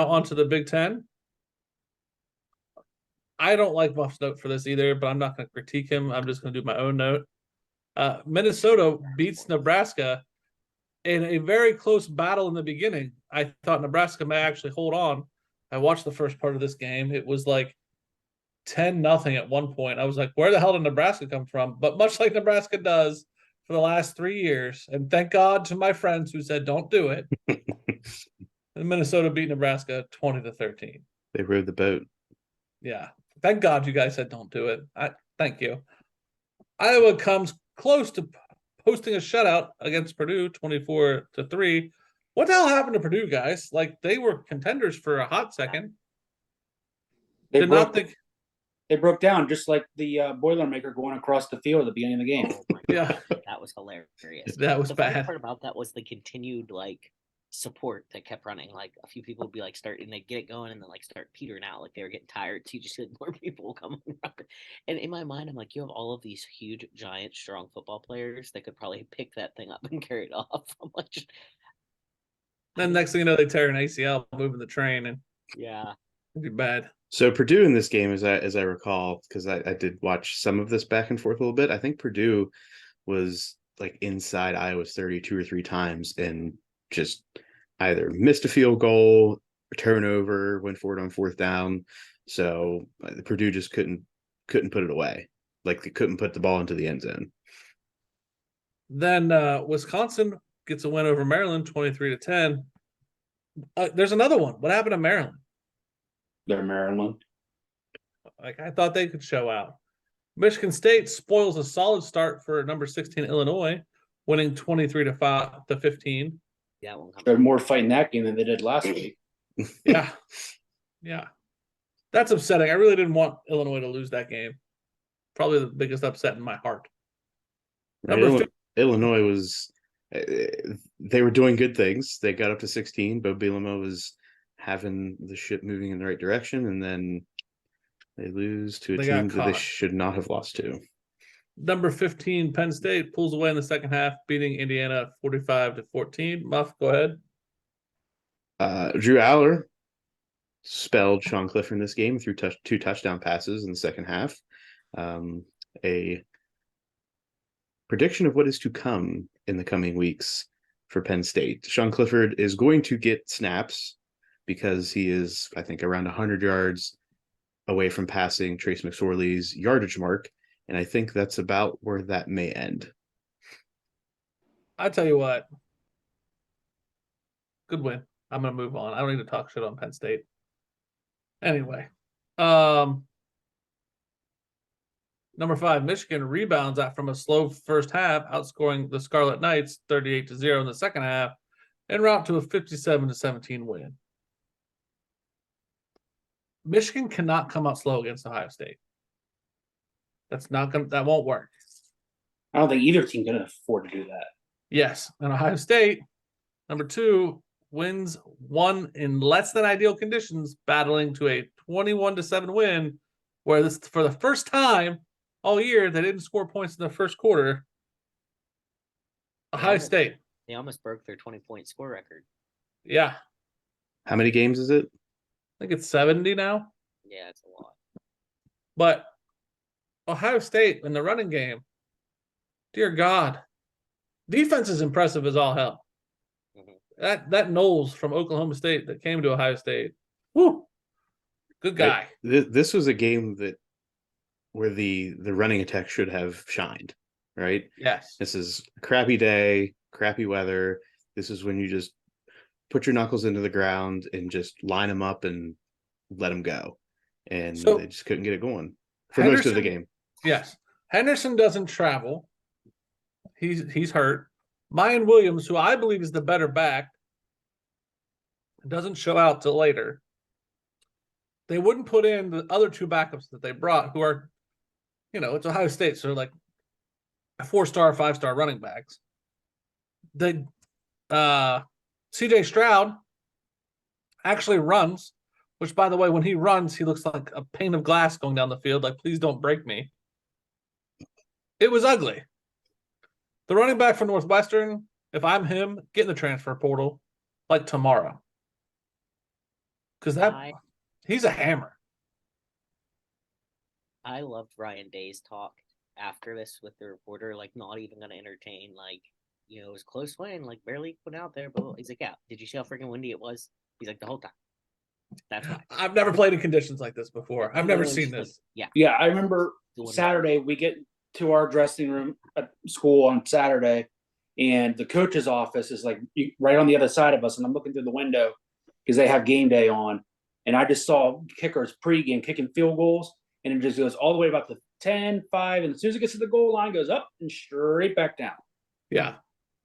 onto the Big Ten. I don't like Buff's note for this either, but I'm not going to critique him. I'm just going to do my own note. Minnesota beats Nebraska in a very close battle in the beginning. I thought Nebraska may actually hold on. I watched the first part of this game. It was like 10-0 at one point. I was like, where the hell did Nebraska come from? But much like Nebraska does for the last 3 years, and thank God to my friends who said don't do it, Minnesota beat Nebraska 20-13. They rode the boat. Yeah. Thank God you guys said don't do it. Thank you. Iowa comes close to posting a shutout against Purdue 24-3. What the hell happened to Purdue, guys? Like, they were contenders for a hot second. They broke down just like the Boilermaker going across the field at the beginning of the game. Oh yeah, that was hilarious. That was the bad. funny part about that was the continued support that kept running. Like a few people would be starting, they get it going, and then start petering out. Like they were getting tired. So you just see more people come around. And in my mind, I'm like, you have all of these huge, giant, strong football players that could probably pick that thing up and carry it off. I'm like, then next thing you know, they tear an ACL moving the train, and yeah, it'd be bad. So Purdue in this game, as I recall, because I did watch some of this back and forth a little bit. I think Purdue was inside Iowa's 30 2 or 3 times and just either missed a field goal, turnover, went for it on 4th down. So Purdue just couldn't put it away. Like they couldn't put the ball into the end zone. Then Wisconsin gets a win over Maryland 23-10. There's another one. What happened to Maryland? They're Maryland. I thought they could show out. Michigan State spoils a solid start for number 16 Illinois, winning 23-15. Yeah, they're more fighting that game than they did last week. Yeah. That's upsetting. I really didn't want Illinois to lose that game. Probably the biggest upset in my heart. Illinois was they were doing good things. They got up to 16. Bo Bielema was having the ship moving in the right direction, and then they lose to a team that they should not have lost to. Number 15, Penn State, pulls away in the second half, beating Indiana 45-14. Muff, go ahead. Drew Aller spelled Sean Clifford in this game through 2 touchdown passes in the second half. A prediction of what is to come in the coming weeks for Penn State. Sean Clifford is going to get snaps because he is, I think, around 100 yards away from passing Trace McSorley's yardage mark. And I think that's about where that may end. I tell you what. Good win. I'm going to move on. I don't need to talk shit on Penn State. Anyway. Number 5, Michigan rebounds from a slow first half, outscoring the Scarlet Knights 38-0 in the second half, en route to a 57-17 win. Michigan cannot come out slow against Ohio State. That won't work. I don't think either team can afford to do that. Yes. And Ohio State, number 2, wins one in less than ideal conditions, battling to a 21-7 win, where this for the first time all year they didn't score points in the first quarter. Ohio State. They almost broke their 20-point score record. Yeah. How many games is it? I think it's 70 now. Yeah, it's a lot. But Ohio State in the running game, dear God, defense is impressive as all hell. Mm-hmm. That Knowles from Oklahoma State that came to Ohio State, whoo, good guy. This was a game where the running attack should have shined, right? Yes. This is a crappy day, crappy weather. This is when you just put your knuckles into the ground and just line them up and let them go. And they just couldn't get it going for most of the game. Yes. Henderson doesn't travel. He's hurt. Mayan Williams, who I believe is the better back, doesn't show out till later. They wouldn't put in the other 2 backups that they brought, who are, it's Ohio State, so like 4-star, 5-star running backs. CJ Stroud actually runs, which, by the way, when he runs, he looks like a pane of glass going down the field. Like, please don't break me. It was ugly. The running back for Northwestern, if I'm him, get in the transfer portal like tomorrow. because I he's a hammer. I loved Ryan Day's talk after this with the reporter, like not even gonna entertain, like, it was close win, like barely put out there, but he's like, yeah, did you see how freaking windy it was? He's like, the whole time. That's why. I've never played in conditions like this before. I've never seen Like, this. yeah. Yeah, I remember Doing Saturday we get to our dressing room at school on Saturday, and the coach's office is like right on the other side of us, and I'm looking through the window because they have game day on, and I just saw kickers pregame kicking field goals, and it just goes all the way about to 10, 5, and as soon as it gets to the goal line, goes up and straight back down. Yeah,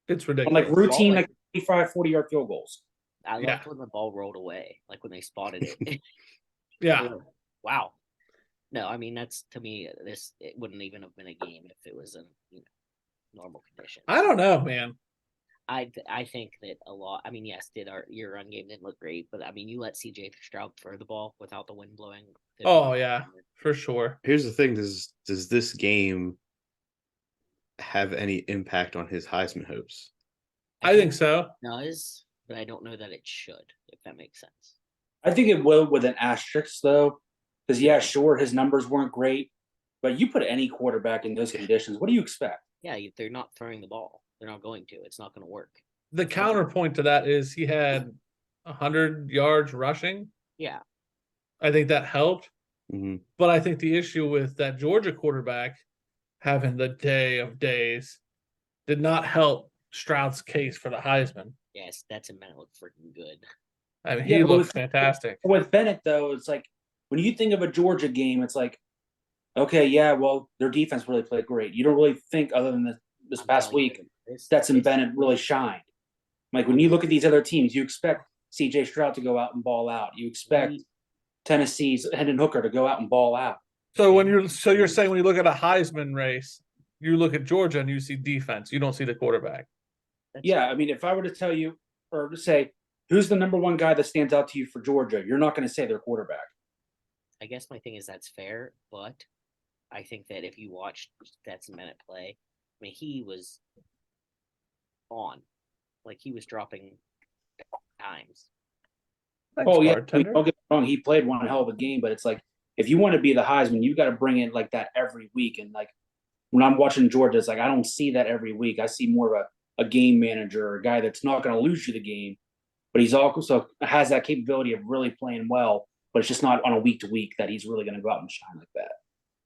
it's On ridiculous. like routine, like 35, 40-yard field goals. I loved Yeah. when the ball rolled away, like when they spotted it. Yeah, Wow. No, I mean that's to me it wouldn't even have been a game if it was in normal conditions. I don't know, man. I think that a lot. I mean, yes, your run game didn't look great, but I mean, you let CJ Stroud throw the ball without the wind blowing. Oh yeah, for sure. Here's the thing: does this game have any impact on his Heisman hopes? I think so. It does, but I don't know that it should. If that makes sense. I think it will with an asterisk though, because yeah, sure, his numbers weren't great, but you put any quarterback in those conditions, what do you expect? Yeah, they're not throwing the ball. They're not going to. It's not going to work. The counterpoint to that is he had 100 yards rushing. Yeah. I think that helped. Mm-hmm. But I think the issue with that Georgia quarterback having the day of days did not help Stroud's case for the Heisman. Yes, that's a man look freaking good. I mean, he looked fantastic. With Bennett, though, it's like when you think of a Georgia game, it's like, okay, yeah, well, their defense really played great. You don't really think, other than this past week, Stetson Bennett really shined. Like when you look at these other teams, you expect CJ Stroud to go out and ball out. You expect Tennessee's Hendon Hooker to go out and ball out. So you're saying when you look at a Heisman race, you look at Georgia and you see defense. You don't see the quarterback. Yeah, I mean, if I were to tell you or to say who's the number one guy that stands out to you for Georgia, you're not going to say their quarterback. I guess my thing is that's fair, but I think that if you watched Stetson Bennett play, I mean, he was on. Like, he was dropping times. Thanks, Oh, yeah, bartender. don't get me wrong. He played one hell of a game, but it's like, if you want to be the Heisman, you got to bring it like that every week. And like, when I'm watching Georgia, it's like, I don't see that every week. I see more of a game manager, or a guy that's not going to lose you the game, but he's also has that capability of really playing well, but it's just not on a week to week that he's really going to go out and shine like that.